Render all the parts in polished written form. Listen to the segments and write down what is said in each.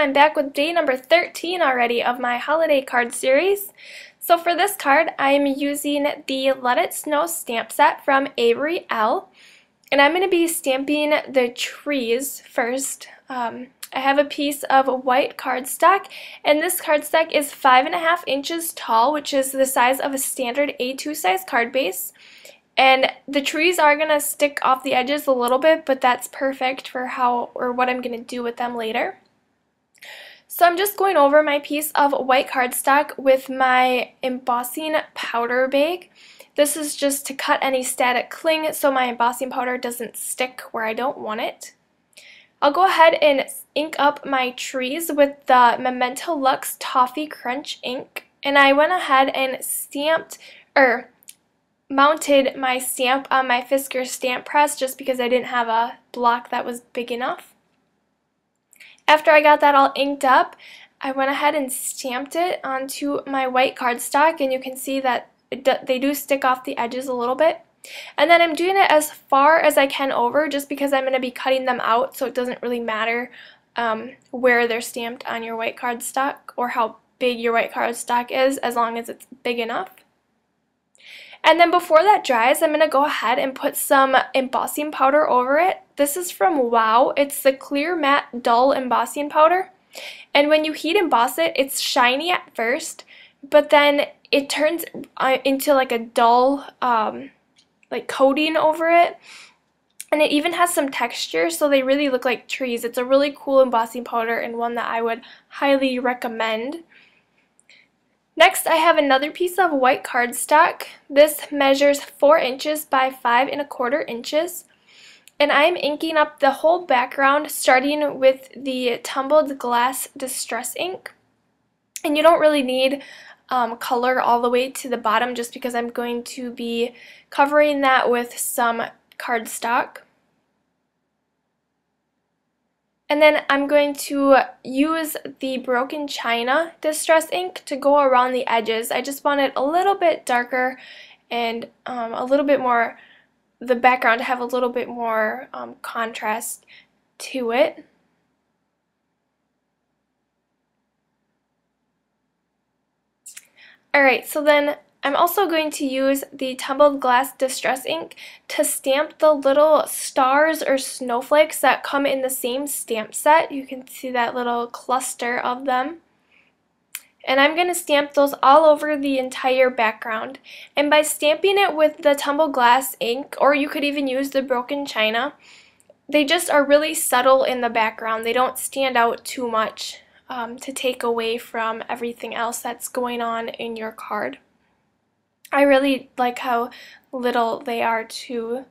I'm back with day number 13 already of my holiday card series. So for this card, I'm using the Let It Snow stamp set from Avery Elle, and I'm going to be stamping the trees first. I have a piece of white cardstock, and this cardstock is 5.5 inches tall, which is the size of a standard A2 size card base. And the trees are going to stick off the edges a little bit, but that's perfect for how or what I'm going to do with them later. So I'm just going over my piece of white cardstock with my embossing powder bag. This is just to cut any static cling so my embossing powder doesn't stick where I don't want it. I'll go ahead and ink up my trees with the Memento Luxe Toffee Crunch ink. And I went ahead and mounted my stamp on my Fisker stamp press just because I didn't have a block that was big enough. After I got that all inked up, I went ahead and stamped it onto my white cardstock, and you can see that they do stick off the edges a little bit. And then I'm doing it as far as I can over just because I'm going to be cutting them out, so it doesn't really matter where they're stamped on your white cardstock or how big your white cardstock is, as long as it's big enough. And then before that dries, I'm going to go ahead and put some embossing powder over it. This is from Wow. It's the Clear Matte Dull Embossing Powder. And when you heat emboss it, it's shiny at first, but then it turns into like a dull like coating over it. And it even has some texture, so they really look like trees. It's a really cool embossing powder and one that I would highly recommend. Next, I have another piece of white cardstock. This measures 4 inches by 5.25 inches. And I'm inking up the whole background starting with the Tumbled Glass Distress ink. And you don't really need color all the way to the bottom just because I'm going to be covering that with some cardstock. And then I'm going to use the Broken China Distress ink to go around the edges. I just want it a little bit darker and a little bit more, the background to have a little bit more contrast to it. Alright, so then I'm also going to use the Tumbled Glass Distress ink to stamp the little stars or snowflakes that come in the same stamp set. You can see that little cluster of them. And I'm going to stamp those all over the entire background. And by stamping it with the Tumbled Glass ink, or you could even use the Broken China, they just are really subtle in the background. They don't stand out too much to take away from everything else that's going on in your card. I really like how little they are too.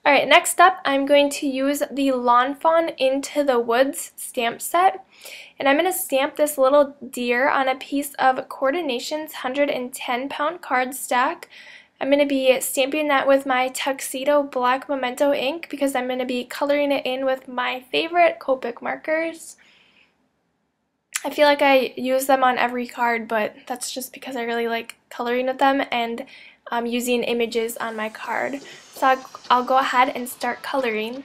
Alright, next up I'm going to use the Lawn Fawn Into the Woods stamp set. And I'm going to stamp this little deer on a piece of Coordination's 110-pound cardstock. I'm going to be stamping that with my Tuxedo Black Memento ink because I'm going to be coloring it in with my favorite Copic markers. I feel like I use them on every card, but that's just because I really like coloring with them and using images on my card. So I'll go ahead and start coloring.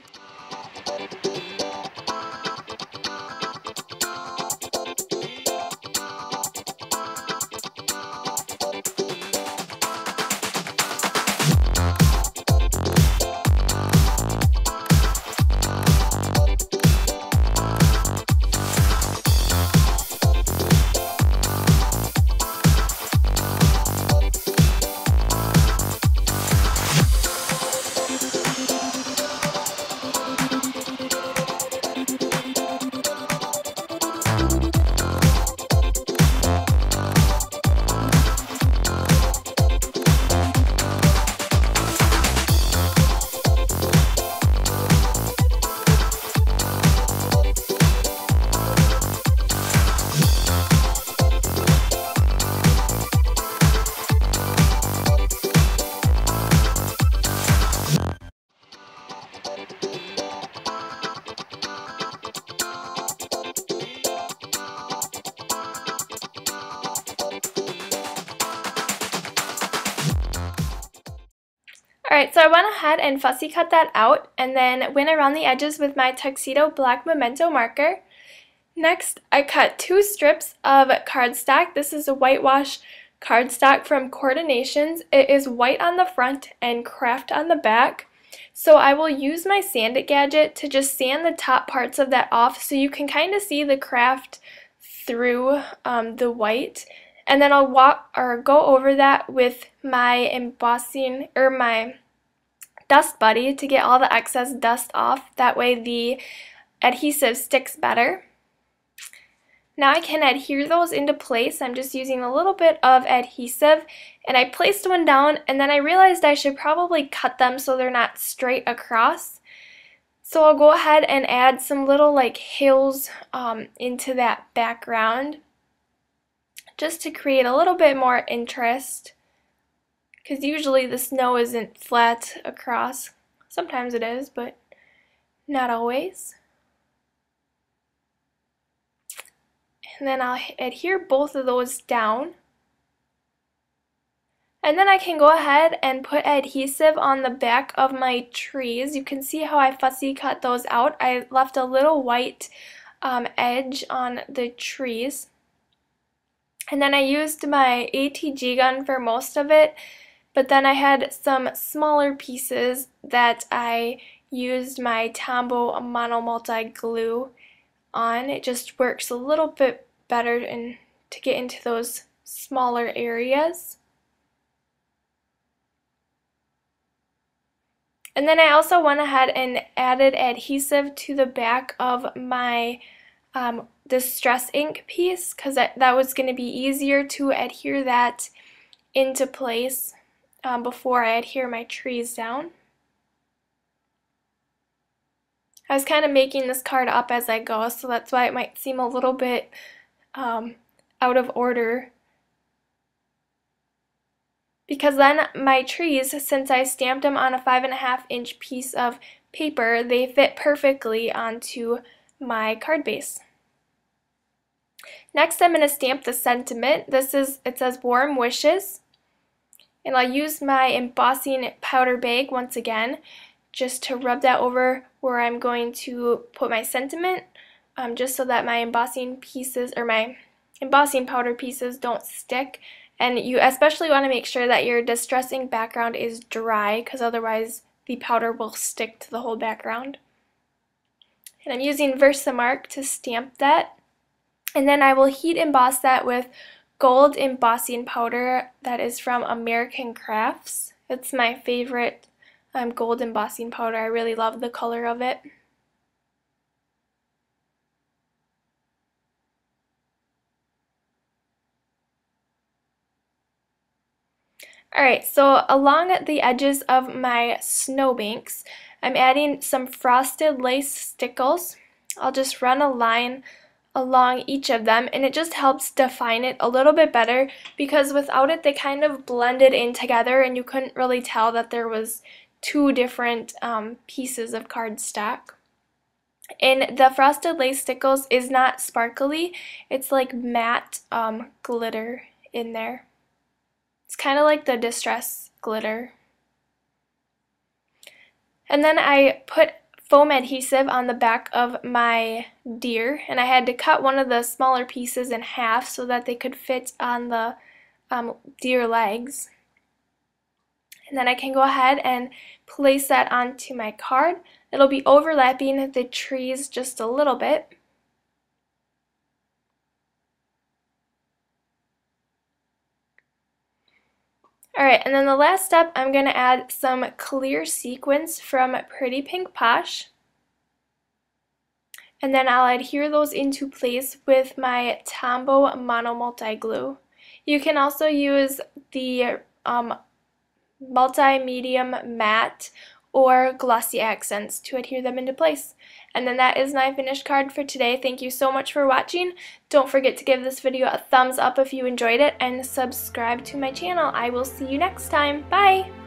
Alright, so I went ahead and fussy cut that out and then went around the edges with my Tuxedo Black Memento marker. Next, I cut 2 strips of cardstock. This is a whitewash cardstock from Coordinations. It is white on the front and craft on the back. So I will use my sand it gadget to just sand the top parts of that off so you can kind of see the craft through the white. And then I'll go over that with my embossing or my dust buddy to get all the excess dust off. That way the adhesive sticks better. Now I can adhere those into place. I'm just using a little bit of adhesive, and I placed one down and then I realized I should probably cut them so they're not straight across. So I'll go ahead and add some little like hills into that background just to create a little bit more interest, because usually the snow isn't flat across. Sometimes it is, but not always. And then I'll adhere both of those down. And then I can go ahead and put adhesive on the back of my trees. You can see how I fussy cut those out. I left a little white edge on the trees. And then I used my ATG gun for most of it, but then I had some smaller pieces that I used my Tombow Mono Multi glue on. It just works a little bit better to get into those smaller areas. And then I also went ahead and added adhesive to the back of my Distress ink piece, because that was going to be easier to adhere that into place before I adhere my trees down. I was kind of making this card up as I go, so that's why it might seem a little bit out of order. Because then my trees, since I stamped them on a 5.5-inch piece of paper, they fit perfectly onto my card base. Next, I'm going to stamp the sentiment. It says Warm Wishes. And I'll use my embossing powder bag once again, just to rub that over where I'm going to put my sentiment, just so that my embossing pieces or my embossing powder pieces don't stick. And you especially want to make sure that your Distress ink background is dry, because otherwise the powder will stick to the whole background. And I'm using Versamark to stamp that. And then I will heat emboss that with gold embossing powder that is from American Crafts. It's my favorite gold embossing powder. I really love the color of it. Alright, so along the edges of my snowbanks, I'm adding some frosted lace stickles. I'll just run a line along each of them, and it just helps define it a little bit better, because without it they kind of blended in together and you couldn't really tell that there was two different pieces of cardstock. And the frosted lace stickles is not sparkly, it's like matte glitter in there. It's kind of like the Distress glitter. And then I put foam adhesive on the back of my deer, and I had to cut one of the smaller pieces in half so that they could fit on the deer legs. And then I can go ahead and place that onto my card. It'll be overlapping the trees just a little bit. Alright, and then the last step, I'm going to add some clear sequins from Pretty Pink Posh. And then I'll adhere those into place with my Tombow Mono Multi glue. You can also use the multi-medium matte or glossy accents to adhere them into place. And then that is my finished card for today. Thank you so much for watching. Don't forget to give this video a thumbs up if you enjoyed it, and subscribe to my channel. I will see you next time. Bye!